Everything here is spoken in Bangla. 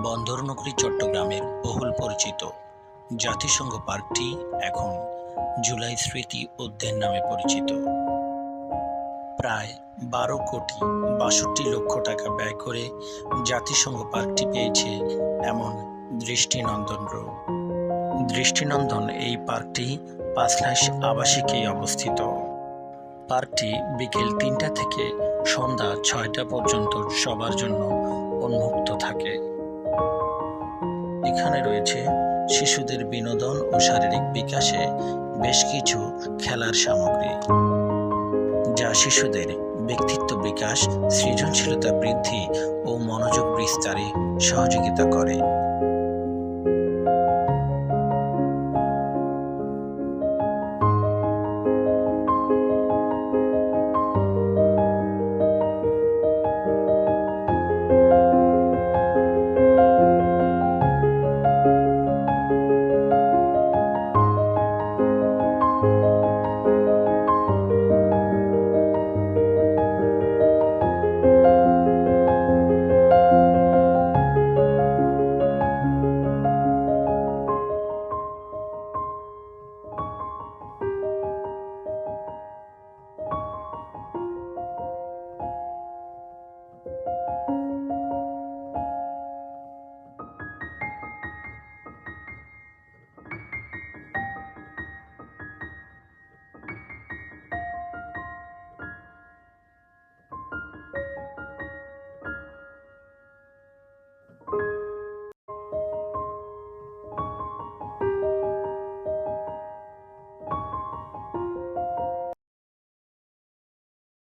বন্দরনগরী চট্টগ্রামের বহুল পরিচিত জাতিসংঘ পার্কটি এখন জুলাই স্মৃতি উদ্যান নামে পরিচিত। প্রায় 12,62,00,000 টাকা ব্যয় করে জাতিসংঘ পার্কটি পেয়েছে এমন দৃষ্টিনন্দন রূপ। দৃষ্টিনন্দন এই পার্কটি পাঁচলাইশ আবাসিকেই অবস্থিত। পার্কটি বিকেল 3টা থেকে সন্ধ্যা 6টা পর্যন্ত সবার জন্য উন্মুক্ত থাকে। এখানে রয়েছে শিশুদের বিনোদন ও শারীরিক বিকাশে বেশ কিছু খেলার সামগ্রী, যা শিশুদের ব্যক্তিত্ব বিকাশ, সৃজনশীলতা বৃদ্ধি ও মনোযোগ বিস্তারে সহযোগিতা করে।